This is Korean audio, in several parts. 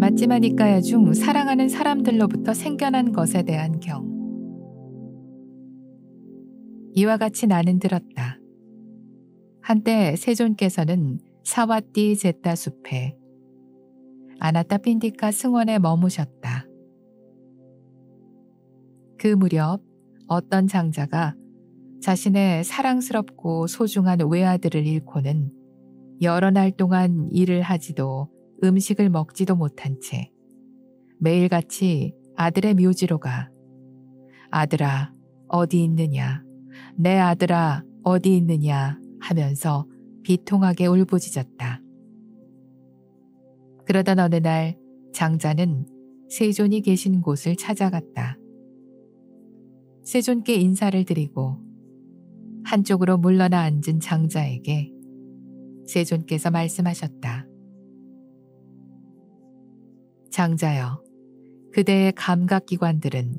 맞지마니까야 중 사랑하는 사람들로부터 생겨난 것에 대한 경. 이와 같이 나는 들었다. 한때 세존께서는 사와띠 제타 숲에 아나타 핀디카 승원에 머무셨다. 그 무렵 어떤 장자가 자신의 사랑스럽고 소중한 외아들을 잃고는 여러 날 동안 일을 하지도 음식을 먹지도 못한 채 매일같이 아들의 묘지로 가 아들아 어디 있느냐 내 아들아 어디 있느냐 하면서 비통하게 울부짖었다. 그러던 어느 날 장자는 세존이 계신 곳을 찾아갔다. 세존께 인사를 드리고 한쪽으로 물러나 앉은 장자에게 세존께서 말씀하셨다. 장자여, 그대의 감각기관들은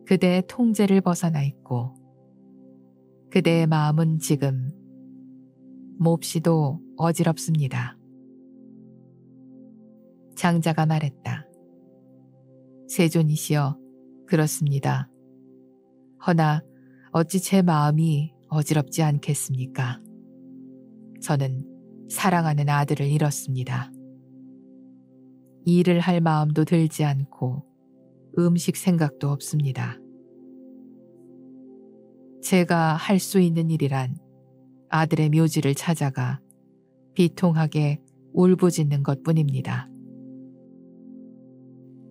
그대의 통제를 벗어나 있고 그대의 마음은 지금 몹시도 어지럽습니다. 장자가 말했다. 세존이시여, 그렇습니다. 허나 어찌 제 마음이 어지럽지 않겠습니까? 저는 사랑하는 아들을 잃었습니다. 일을 할 마음도 들지 않고 음식 생각도 없습니다. 제가 할 수 있는 일이란 아들의 묘지를 찾아가 비통하게 울부짖는 것뿐입니다.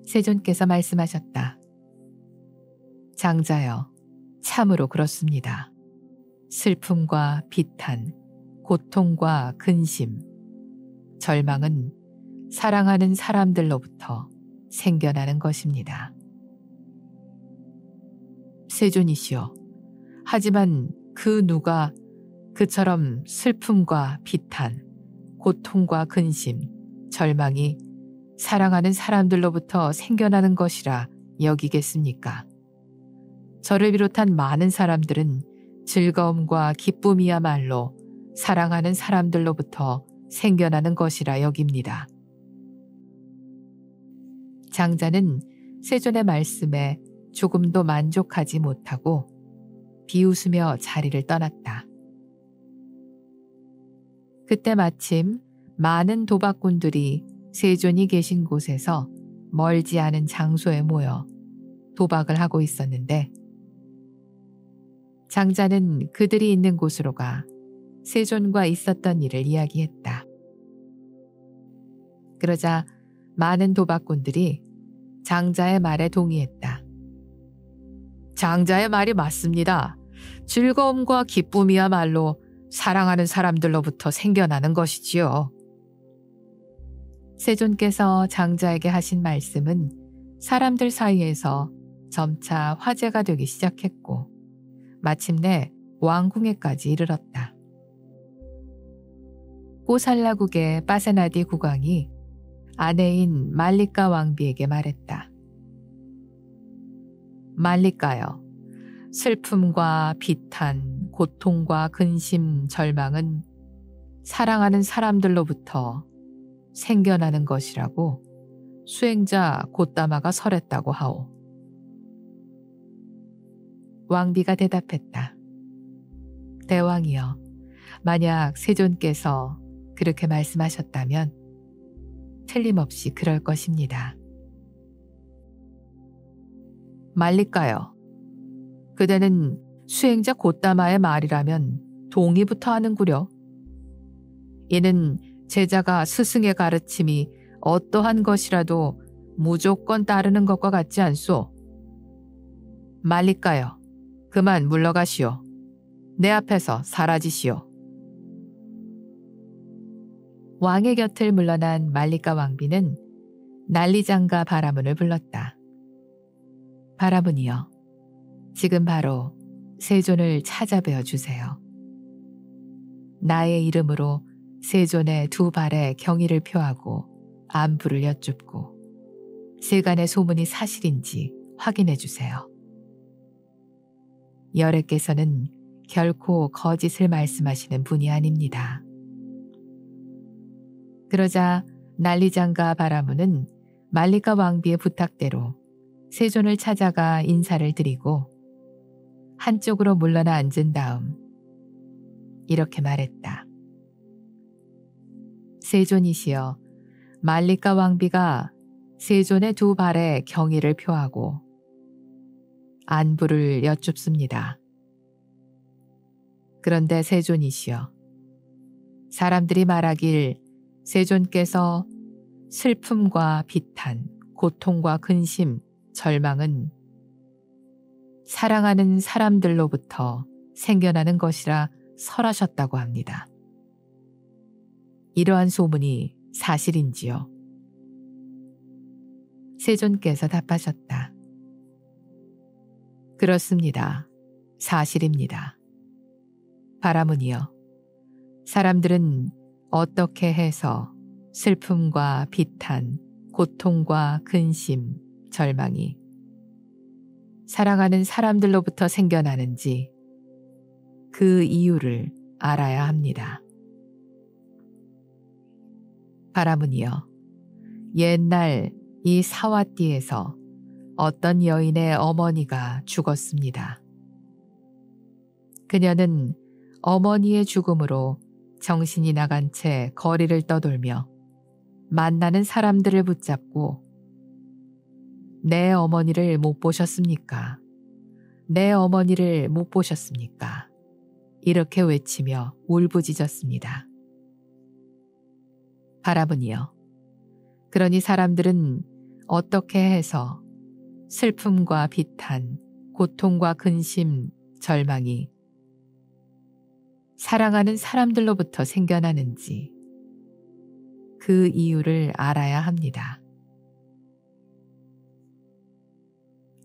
세존께서 말씀하셨다. 장자여, 참으로 그렇습니다. 슬픔과 비탄, 고통과 근심, 절망은 사랑하는 사람들로부터 생겨나는 것입니다. 세존이시여, 하지만 그 누가 그처럼 슬픔과 비탄, 고통과 근심, 절망이 사랑하는 사람들로부터 생겨나는 것이라 여기겠습니까? 저를 비롯한 많은 사람들은 즐거움과 기쁨이야말로 사랑하는 사람들로부터 생겨나는 것이라 여깁니다. 장자는 세존의 말씀에 조금도 만족하지 못하고 비웃으며 자리를 떠났다. 그때 마침 많은 도박꾼들이 세존이 계신 곳에서 멀지 않은 장소에 모여 도박을 하고 있었는데 장자는 그들이 있는 곳으로 가 세존과 있었던 일을 이야기했다. 그러자 많은 도박꾼들이 장자의 말에 동의했다. 장자의 말이 맞습니다. 즐거움과 기쁨이야말로 사랑하는 사람들로부터 생겨나는 것이지요. 세존께서 장자에게 하신 말씀은 사람들 사이에서 점차 화제가 되기 시작했고 마침내 왕궁에까지 이르렀다. 꼬살라국의 빠세나디 국왕이 아내인 말리카 왕비에게 말했다. 말리카여, 슬픔과 비탄, 고통과 근심, 절망은 사랑하는 사람들로부터 생겨나는 것이라고 수행자 곧다마가 설했다고 하오. 왕비가 대답했다. 대왕이여, 만약 세존께서 그렇게 말씀하셨다면 틀림없이 그럴 것입니다. 말리까요. 그대는 수행자 곧다마의 말이라면 동의부터 하는구려. 이는 제자가 스승의 가르침이 어떠한 것이라도 무조건 따르는 것과 같지 않소. 말리까요. 그만 물러가시오. 내 앞에서 사라지시오. 왕의 곁을 물러난 말리카 왕비는 난리장가 바라문을 불렀다. 바라문이여, 지금 바로 세존을 찾아뵈어 주세요. 나의 이름으로 세존의 두 발에 경의를 표하고 안부를 여쭙고 세간의 소문이 사실인지 확인해 주세요. 열애께서는 결코 거짓을 말씀하시는 분이 아닙니다. 그러자 난리장가 바라문은 말리카 왕비의 부탁대로 세존을 찾아가 인사를 드리고 한쪽으로 물러나 앉은 다음 이렇게 말했다. 세존이시여, 말리카 왕비가 세존의 두 발에 경의를 표하고 안부를 여쭙습니다. 그런데 세존이시여, 사람들이 말하길 세존께서 슬픔과 비탄, 고통과 근심, 절망은 사랑하는 사람들로부터 생겨나는 것이라 설하셨다고 합니다. 이러한 소문이 사실인지요? 세존께서 답하셨다. 그렇습니다. 사실입니다. 바라문이여, 사람들은 어떻게 해서 슬픔과 비탄, 고통과 근심, 절망이 사랑하는 사람들로부터 생겨나는지 그 이유를 알아야 합니다. 바라문이여, 옛날 이 사와띠에서 어떤 여인의 어머니가 죽었습니다. 그녀는 어머니의 죽음으로 정신이 나간 채 거리를 떠돌며 만나는 사람들을 붙잡고 내 어머니를 못 보셨습니까? 내 어머니를 못 보셨습니까? 이렇게 외치며 울부짖었습니다. 바라문이여, 그러니 사람들은 어떻게 해서 슬픔과 비탄, 고통과 근심, 절망이 사랑하는 사람들로부터 생겨나는지 그 이유를 알아야 합니다.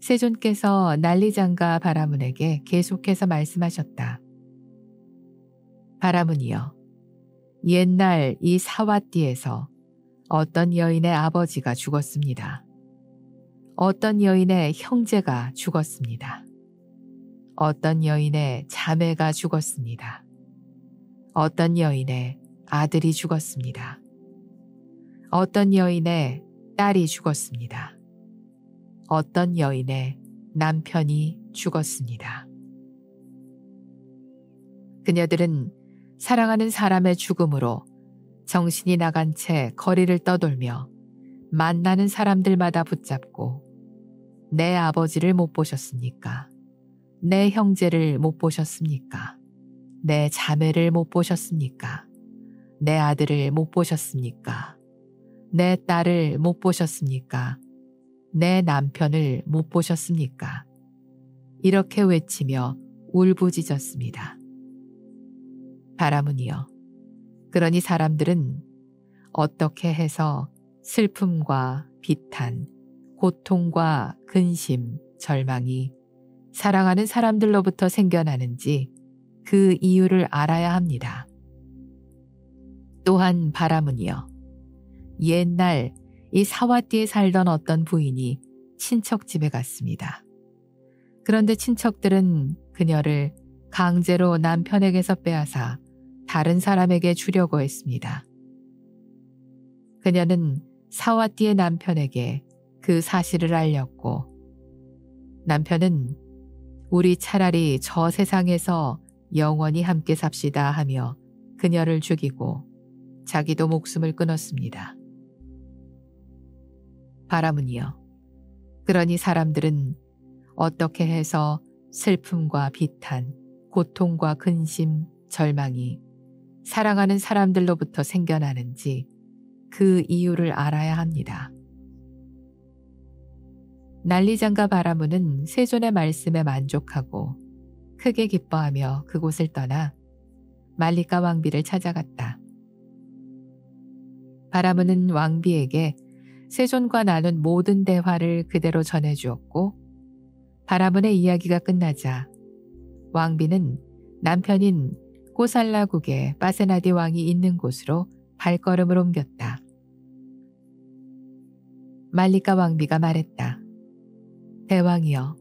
세존께서 난리장가 바라문에게 계속해서 말씀하셨다. 바라문이여, 옛날 이 사와띠에서 어떤 여인의 아버지가 죽었습니다. 어떤 여인의 형제가 죽었습니다. 어떤 여인의 자매가 죽었습니다. 어떤 여인의 아들이 죽었습니다. 어떤 여인의 딸이 죽었습니다. 어떤 여인의 남편이 죽었습니다. 그녀들은 사랑하는 사람의 죽음으로 정신이 나간 채 거리를 떠돌며 만나는 사람들마다 붙잡고 내 아버지를 못 보셨습니까? 내 형제를 못 보셨습니까? 내 자매를 못 보셨습니까? 내 아들을 못 보셨습니까? 내 딸을 못 보셨습니까? 내 남편을 못 보셨습니까? 이렇게 외치며 울부짖었습니다. 바라문이여, 그러니 사람들은 어떻게 해서 슬픔과 비탄, 고통과 근심, 절망이 사랑하는 사람들로부터 생겨나는지 그 이유를 알아야 합니다. 또한 바라문이여, 옛날 이 사와띠에 살던 어떤 부인이 친척집에 갔습니다. 그런데 친척들은 그녀를 강제로 남편에게서 빼앗아 다른 사람에게 주려고 했습니다. 그녀는 사와띠의 남편에게 그 사실을 알렸고 남편은 우리 차라리 저 세상에서 영원히 함께 삽시다 하며 그녀를 죽이고 자기도 목숨을 끊었습니다. 바라문이여, 그러니 사람들은 어떻게 해서 슬픔과 비탄, 고통과 근심, 절망이 사랑하는 사람들로부터 생겨나는지 그 이유를 알아야 합니다. 난리장가 바라문은 세존의 말씀에 만족하고 크게 기뻐하며 그곳을 떠나 말리카 왕비를 찾아갔다. 바라문은 왕비에게 세존과 나눈 모든 대화를 그대로 전해주었고 바라문의 이야기가 끝나자 왕비는 남편인 꼬살라국의 빠세나디 왕이 있는 곳으로 발걸음을 옮겼다. 말리카 왕비가 말했다. 대왕이여,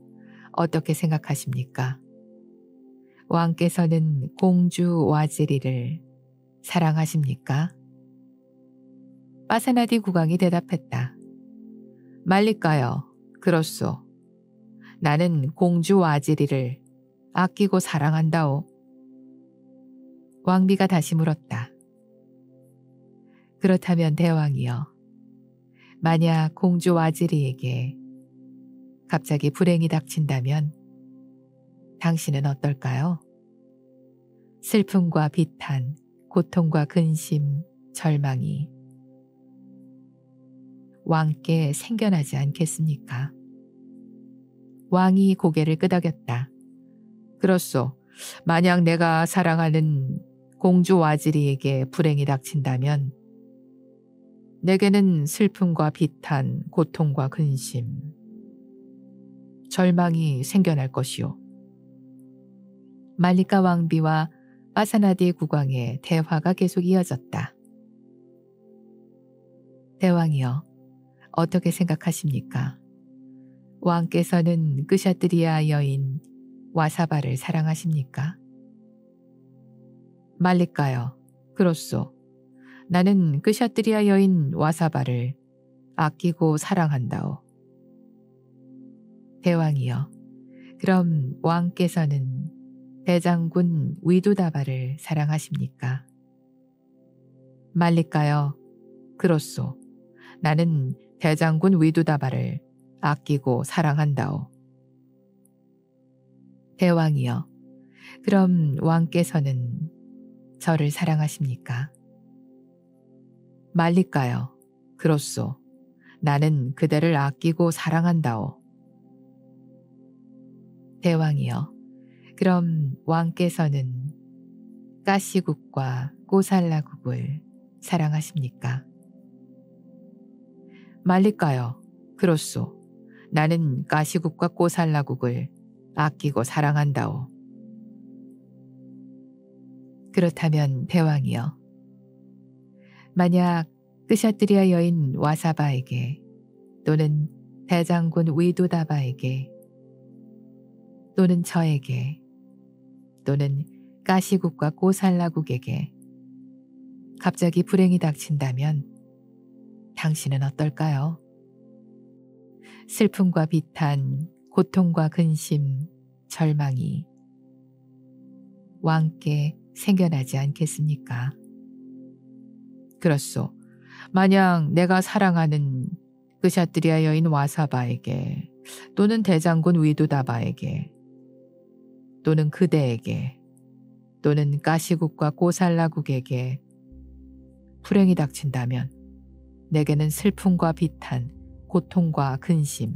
어떻게 생각하십니까? 왕께서는 공주 와지리를 사랑하십니까? 빠세나디 국왕이 대답했다. 말릴까요? 그렇소. 나는 공주 와지리를 아끼고 사랑한다오. 왕비가 다시 물었다. 그렇다면 대왕이여, 만약 공주 와지리에게 갑자기 불행이 닥친다면 당신은 어떨까요? 슬픔과 비탄, 고통과 근심, 절망이 왕께 생겨나지 않겠습니까? 왕이 고개를 끄덕였다. 그렇소. 만약 내가 사랑하는 공주 와지리에게 불행이 닥친다면 내게는 슬픔과 비탄, 고통과 근심, 절망이 생겨날 것이오. 말리카 왕비와 파사나디 국왕의 대화가 계속 이어졌다. 대왕이여, 어떻게 생각하십니까? 왕께서는 끄샤트리아 여인 와사바를 사랑하십니까? 말릴까요? 그렇소. 나는 끄샤트리아 여인 와사바를 아끼고 사랑한다오. 대왕이여, 그럼 왕께서는 대장군 위두다바를 사랑하십니까? 말릴까요? 그렇소. 나는 대장군 위두다바를 아끼고 사랑한다오. 대왕이여, 그럼 왕께서는 저를 사랑하십니까? 말릴까요? 그렇소. 나는 그대를 아끼고 사랑한다오. 대왕이여, 그럼 왕께서는 까시국과 꼬살라국을 사랑하십니까? 말릴까요? 그렇소. 나는 까시국과 꼬살라국을 아끼고 사랑한다오. 그렇다면 대왕이여, 만약 끄샤트리아 여인 와사바에게 또는 대장군 위두다바에게 또는 저에게 또는 까시국과 꼬살라국에게 갑자기 불행이 닥친다면 당신은 어떨까요? 슬픔과 비탄, 고통과 근심, 절망이 왕께 생겨나지 않겠습니까? 그렇소. 만약 내가 사랑하는 끄샤트리아 여인 와사바에게 또는 대장군 위두다바에게 또는 그대에게 또는 까시국과 꼬살라국에게 불행이 닥친다면 내게는 슬픔과 비탄, 고통과 근심,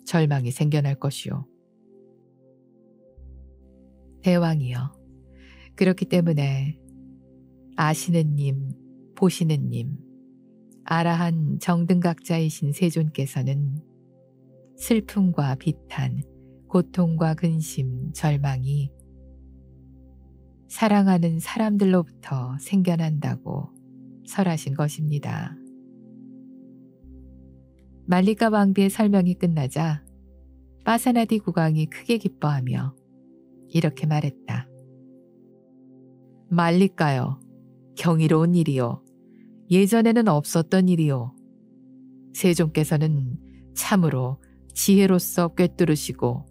절망이 생겨날 것이오. 대왕이여, 그렇기 때문에 아시는 님, 보시는 님, 아라한 정등각자이신 세존께서는 슬픔과 비탄, 고통과 근심, 절망이 사랑하는 사람들로부터 생겨난다고 설하신 것입니다. 말리카 왕비의 설명이 끝나자 파사나디 국왕이 크게 기뻐하며 이렇게 말했다. 말리카여, 경이로운 일이요. 예전에는 없었던 일이요. 세종께서는 참으로 지혜로서 꿰뚫으시고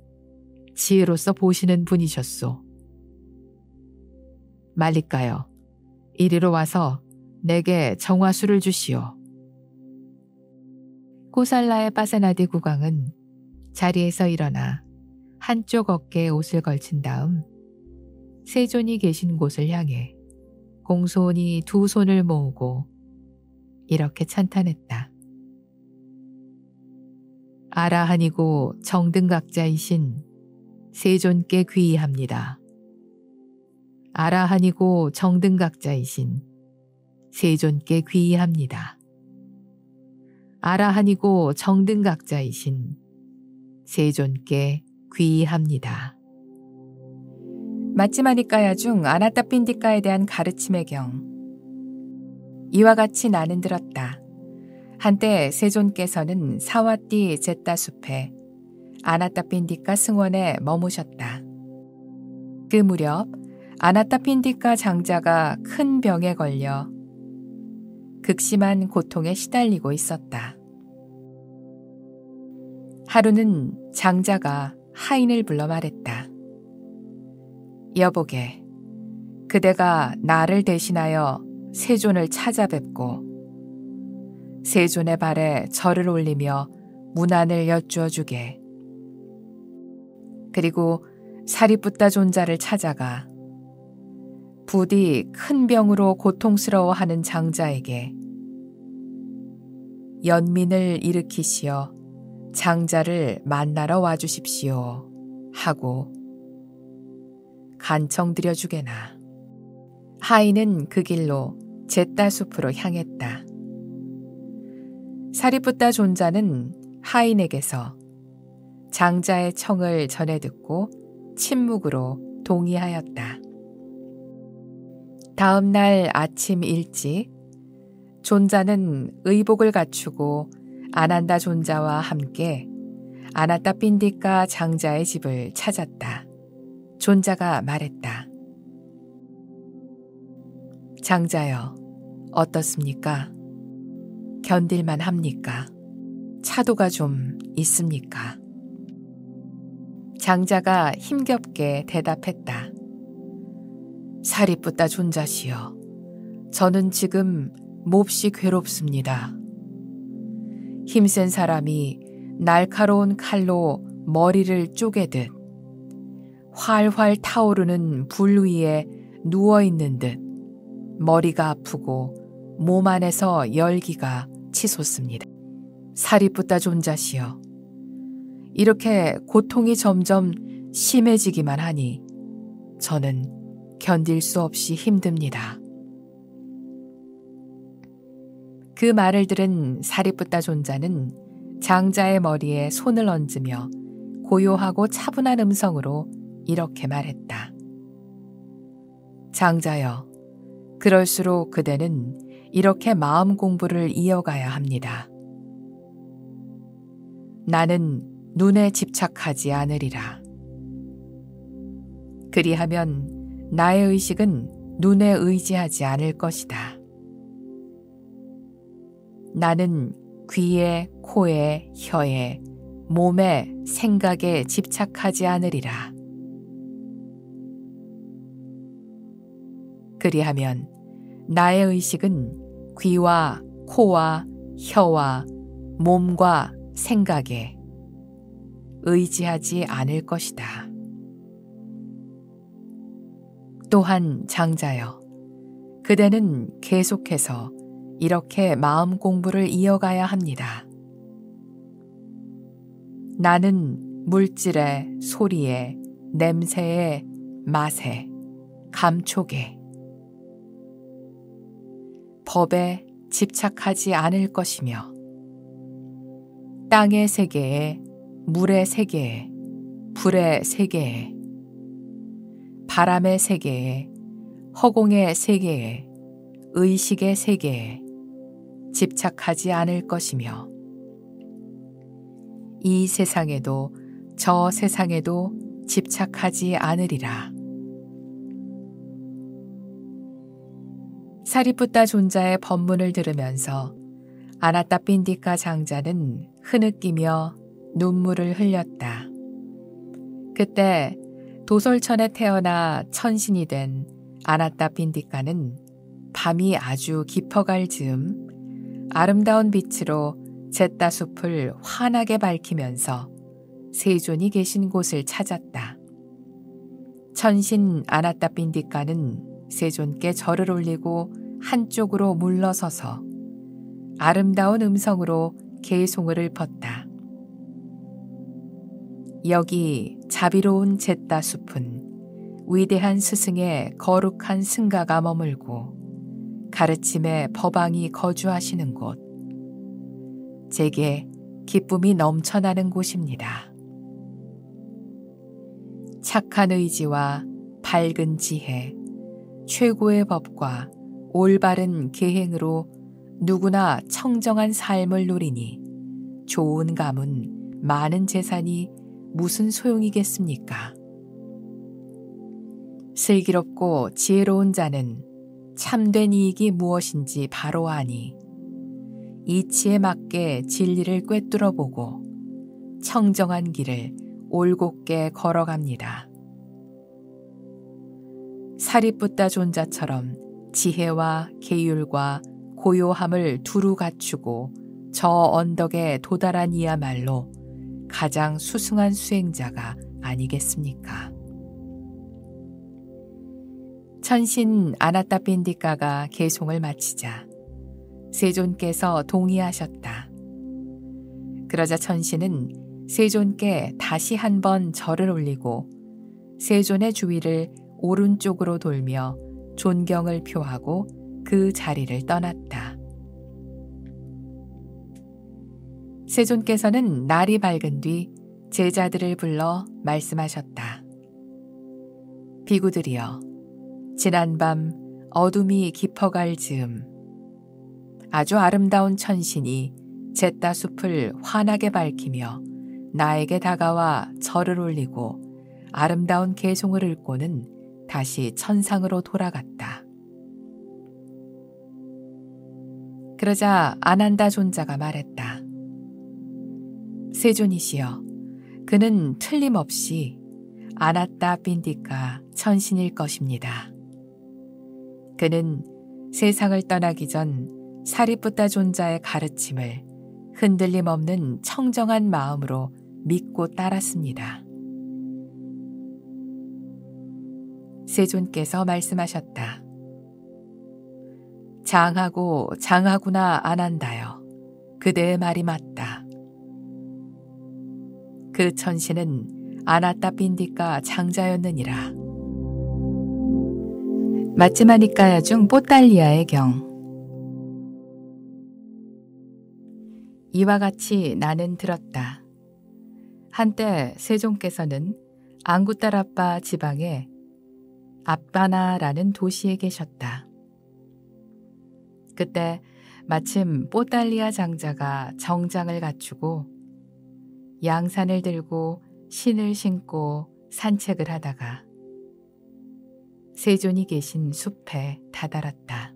지혜로서 보시는 분이셨소. 말리카여, 이리로 와서 내게 정화수를 주시오. 꼬살라의 파사나디 국왕은 자리에서 일어나 한쪽 어깨에 옷을 걸친 다음 세존이 계신 곳을 향해 공손히 두 손을 모으고 이렇게 찬탄했다. 아라한이고 정등각자이신 세존께 귀의합니다. 아라한이고 정등각자이신 세존께 귀의합니다. 아라한이고 정등각자이신 세존께 귀의합니다. 마치마니까야 중 아나타핀디카에 대한 가르침의 경. 이와 같이 나는 들었다. 한때 세존께서는 사와띠 제따 숲에 아나타핀디카 승원에 머무셨다. 그 무렵 아나타핀디카 장자가 큰 병에 걸려 극심한 고통에 시달리고 있었다. 하루는 장자가 하인을 불러 말했다. 여보게, 그대가 나를 대신하여 세존을 찾아뵙고 세존의 발에 절을 올리며 문안을 여쭈어 주게. 그리고 사리붓다 존자를 찾아가 부디 큰 병으로 고통스러워하는 장자에게 연민을 일으키시어 장자를 만나러 와주십시오 하고 간청드려 주게나. 하인은 그 길로 잿다숲으로 향했다. 사리붓다 존자는 하인에게서 장자의 청을 전해 듣고 침묵으로 동의하였다. 다음 날 아침 일찍 존자는 의복을 갖추고 아난다 존자와 함께 아나타 핀디카 장자의 집을 찾았다. 존자가 말했다. 장자여, 어떻습니까? 견딜만 합니까? 차도가 좀 있습니까? 장자가 힘겹게 대답했다. 사리붓다 존자시여, 저는 지금 몹시 괴롭습니다. 힘센 사람이 날카로운 칼로 머리를 쪼개듯 활활 타오르는 불 위에 누워있는 듯 머리가 아프고 몸 안에서 열기가 치솟습니다. 사리붓다 존자시여, 이렇게 고통이 점점 심해지기만 하니 저는 견딜 수 없이 힘듭니다. 그 말을 들은 사리붓다 존자는 장자의 머리에 손을 얹으며 고요하고 차분한 음성으로 이렇게 말했다. 장자여, 그럴수록 그대는 이렇게 마음 공부를 이어가야 합니다. 나는 눈에 집착하지 않으리라. 그리하면 나의 의식은 눈에 의지하지 않을 것이다. 나는 귀에, 코에, 혀에, 몸에, 생각에 집착하지 않으리라. 그리하면 나의 의식은 귀와 코와 혀와 몸과 생각에 의지하지 않을 것이다. 또한 장자여, 그대는 계속해서 이렇게 마음 공부를 이어가야 합니다. 나는 물질에, 소리에, 냄새에, 맛에, 감촉에, 법에 집착하지 않을 것이며 땅의 세계에, 물의 세계에, 불의 세계에, 바람의 세계에, 허공의 세계에, 의식의 세계에 집착하지 않을 것이며 이 세상에도 저 세상에도 집착하지 않으리라. 사리붓다 존자의 법문을 들으면서 아나타 핀디카 장자는 흐느끼며 눈물을 흘렸다. 그때 도솔천에 태어나 천신이 된 아나타 핀디카는 밤이 아주 깊어갈 즈음 아름다운 빛으로 잿다숲을 환하게 밝히면서 세존이 계신 곳을 찾았다. 천신 아나타 핀디카는 세존께 절을 올리고 한쪽으로 물러서서 아름다운 음성으로 개송을 읊었다. 여기 자비로운 잿다숲은 위대한 스승의 거룩한 승가가 머물고 가르침의 법왕이 거주하시는 곳, 제게 기쁨이 넘쳐나는 곳입니다. 착한 의지와 밝은 지혜, 최고의 법과 올바른 계행으로 누구나 청정한 삶을 누리니 좋은 가문, 많은 재산이 무슨 소용이겠습니까? 슬기롭고 지혜로운 자는 참된 이익이 무엇인지 바로 아니 이치에 맞게 진리를 꿰뚫어 보고 청정한 길을 올곧게 걸어갑니다. 사리붓다 존자처럼 지혜와 계율과 고요함을 두루 갖추고 저 언덕에 도달한 이야말로 가장 수승한 수행자가 아니겠습니까? 천신 아나타핀디카가 개송을 마치자 세존께서 동의하셨다. 그러자 천신은 세존께 다시 한번 절을 올리고 세존의 주위를 오른쪽으로 돌며 존경을 표하고 그 자리를 떠났다. 세존께서는 날이 밝은 뒤 제자들을 불러 말씀하셨다. 비구들이여, 지난밤 어둠이 깊어갈 즈음 아주 아름다운 천신이 잿다 숲을 환하게 밝히며 나에게 다가와 절을 올리고 아름다운 개송을 읊고는 다시 천상으로 돌아갔다. 그러자 아난다 존자가 말했다. 세존이시여, 그는 틀림없이 아나타 빈디카 천신일 것입니다. 그는 세상을 떠나기 전 사리붓다 존자의 가르침을 흔들림 없는 청정한 마음으로 믿고 따랐습니다. 세존께서 말씀하셨다. 장하고 장하구나 아난다여, 그대의 말이 맞다. 그 천신은 아나타 빈디카 장자였느니라. 마츠마니까야 중 뽀달리아의 경. 이와 같이 나는 들었다. 한때 세존께서는 앙구타라파 지방의 앞바나라는 도시에 계셨다. 그때 마침 뽀달리아 장자가 정장을 갖추고 양산을 들고 신을 신고 산책을 하다가 세존이 계신 숲에 다다랐다.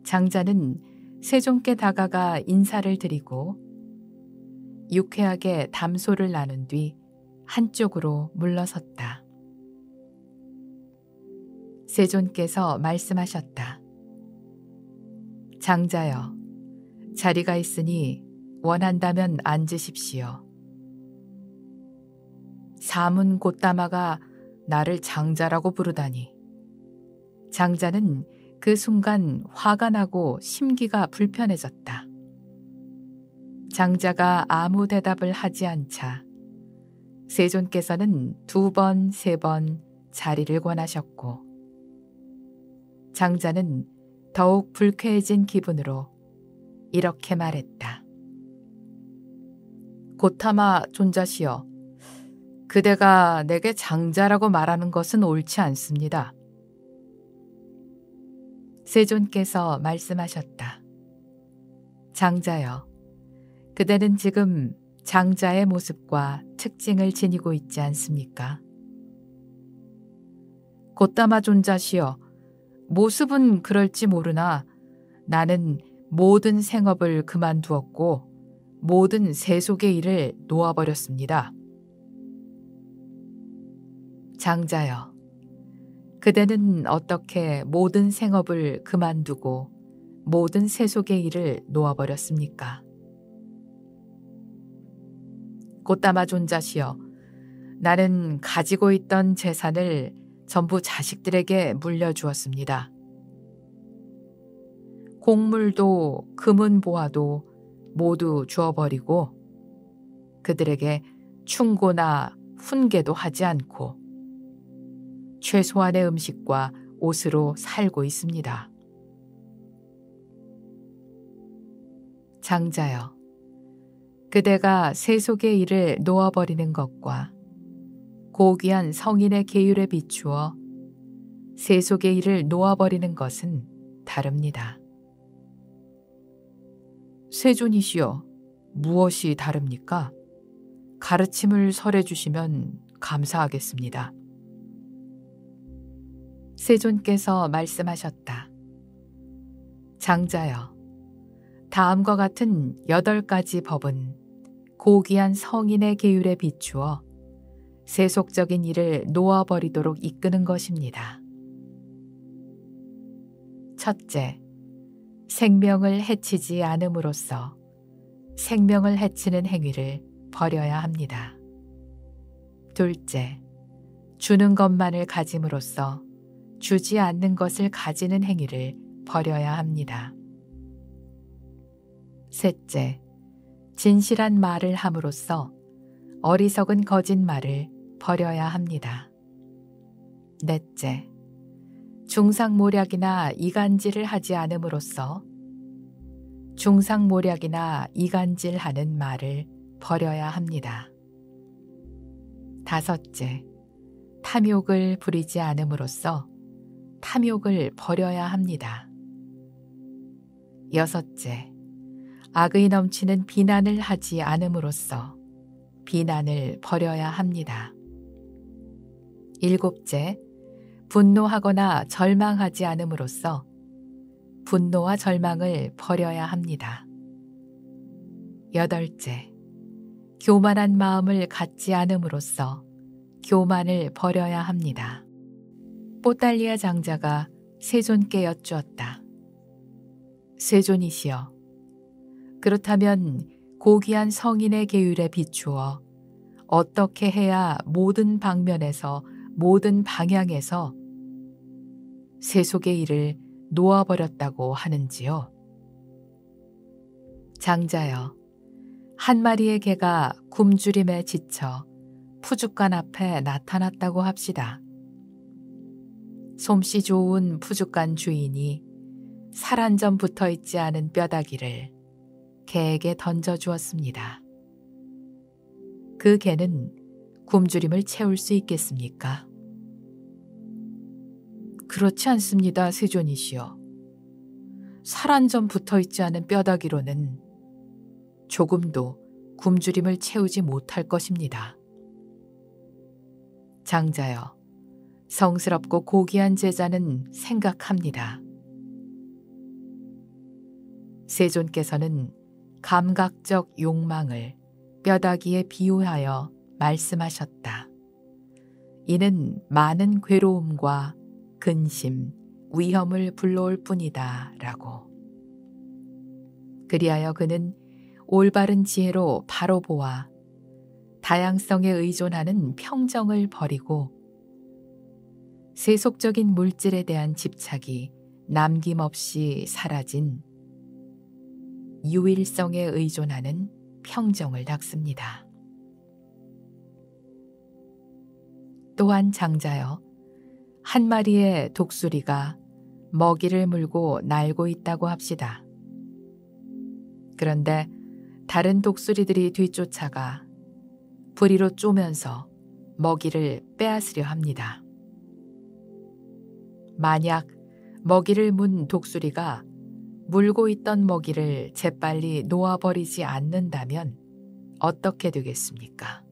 장자는 세존께 다가가 인사를 드리고 유쾌하게 담소를 나눈 뒤 한쪽으로 물러섰다. 세존께서 말씀하셨다. 장자여, 자리가 있으니 원한다면 앉으십시오. 사문 곧다마가 나를 장자라고 부르다니. 장자는 그 순간 화가 나고 심기가 불편해졌다. 장자가 아무 대답을 하지 않자 세존께서는 2번, 3번 자리를 권하셨고 장자는 더욱 불쾌해진 기분으로 이렇게 말했다. 고타마 존자시여, 그대가 내게 장자라고 말하는 것은 옳지 않습니다. 세존께서 말씀하셨다. 장자여, 그대는 지금 장자의 모습과 특징을 지니고 있지 않습니까? 고타마 존자시여, 모습은 그럴지 모르나 나는 모든 생업을 그만두었고 모든 세속의 일을 놓아버렸습니다. 장자여, 그대는 어떻게 모든 생업을 그만두고 모든 세속의 일을 놓아버렸습니까? 고타마 존자시여, 나는 가지고 있던 재산을 전부 자식들에게 물려주었습니다. 곡물도 금은보화도 모두 주어버리고 그들에게 충고나 훈계도 하지 않고 최소한의 음식과 옷으로 살고 있습니다. 장자여, 그대가 세속의 일을 놓아버리는 것과 고귀한 성인의 계율에 비추어 세속의 일을 놓아버리는 것은 다릅니다. 세존이시여, 무엇이 다릅니까? 가르침을 설해 주시면 감사하겠습니다. 세존께서 말씀하셨다. 장자여, 다음과 같은 8가지 법은 고귀한 성인의 계율에 비추어 세속적인 일을 놓아버리도록 이끄는 것입니다. 첫째, 생명을 해치지 않음으로써 생명을 해치는 행위를 버려야 합니다. 둘째, 주는 것만을 가짐으로써 주지 않는 것을 가지는 행위를 버려야 합니다. 셋째, 진실한 말을 함으로써 어리석은 거짓말을 버려야 합니다. 넷째, 중상모략이나 이간질을 하지 않음으로써 중상모략이나 이간질하는 말을 버려야 합니다. 다섯째, 탐욕을 부리지 않음으로써 탐욕을 버려야 합니다. 여섯째, 악의 넘치는 비난을 하지 않음으로써 비난을 버려야 합니다. 일곱째, 분노하거나 절망하지 않음으로써 분노와 절망을 버려야 합니다. 여덟째, 교만한 마음을 갖지 않음으로써 교만을 버려야 합니다. 뽀달리아 장자가 세존께 여쭈었다. 세존이시여, 그렇다면 고귀한 성인의 계율에 비추어 어떻게 해야 모든 방면에서 모든 방향에서 세속의 일을 놓아버렸다고 하는지요? 장자여, 한 마리의 개가 굶주림에 지쳐 푸죽간 앞에 나타났다고 합시다. 솜씨 좋은 푸죽간 주인이 살 한 점 붙어 있지 않은 뼈다귀를 개에게 던져주었습니다. 그 개는 굶주림을 채울 수 있겠습니까? 그렇지 않습니다, 세존이시여. 살 한 점 붙어 있지 않은 뼈다귀로는 조금도 굶주림을 채우지 못할 것입니다. 장자여, 성스럽고 고귀한 제자는 생각합니다. 세존께서는 감각적 욕망을 뼈다귀에 비유하여 말씀하셨다. 이는 많은 괴로움과 근심, 위험을 불러올 뿐이다 라고. 그리하여 그는 올바른 지혜로 바로 보아 다양성에 의존하는 평정을 버리고 세속적인 물질에 대한 집착이 남김없이 사라진 유일성에 의존하는 평정을 닦습니다. 또한 장자여, 한 마리의 독수리가 먹이를 물고 날고 있다고 합시다. 그런데 다른 독수리들이 뒤쫓아가 부리로 쪼면서 먹이를 빼앗으려 합니다. 만약 먹이를 문 독수리가 물고 있던 먹이를 재빨리 놓아버리지 않는다면 어떻게 되겠습니까?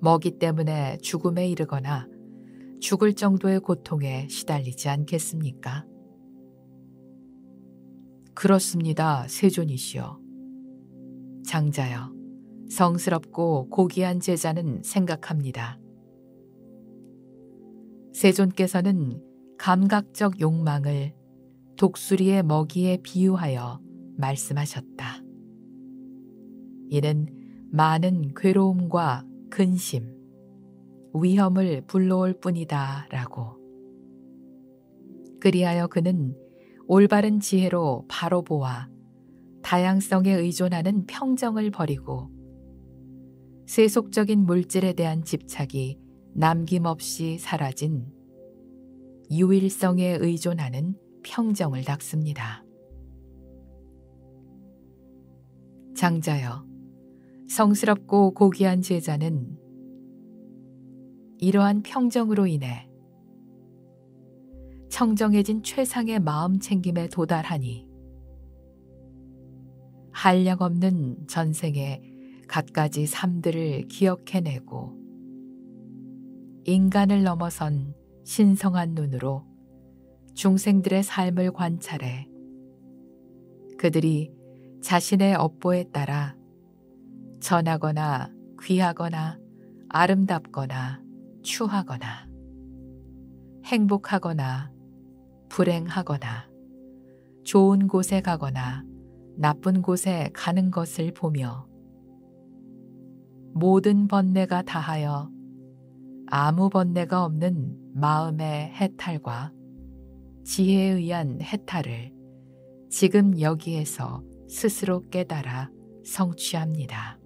먹이 때문에 죽음에 이르거나 죽을 정도의 고통에 시달리지 않겠습니까? 그렇습니다, 세존이시여. 장자여, 성스럽고 고귀한 제자는 생각합니다. 세존께서는 감각적 욕망을 독수리의 먹이에 비유하여 말씀하셨다. 이는 많은 괴로움과 근심, 위험을 불러올 뿐이다 라고. 그리하여 그는 올바른 지혜로 바로 보아 다양성에 의존하는 평정을 버리고 세속적인 물질에 대한 집착이 남김없이 사라진 유일성에 의존하는 평정을 닦습니다. 장자여, 성스럽고 고귀한 제자는 이러한 평정으로 인해 청정해진 최상의 마음 챙김에 도달하니 한량없는 전생의 갖가지 삶들을 기억해내고 인간을 넘어선 신성한 눈으로 중생들의 삶을 관찰해 그들이 자신의 업보에 따라 전하거나 귀하거나 아름답거나 추하거나 행복하거나 불행하거나 좋은 곳에 가거나 나쁜 곳에 가는 것을 보며 모든 번뇌가 다하여 아무 번뇌가 없는 마음의 해탈과 지혜에 의한 해탈을 지금 여기에서 스스로 깨달아 성취합니다.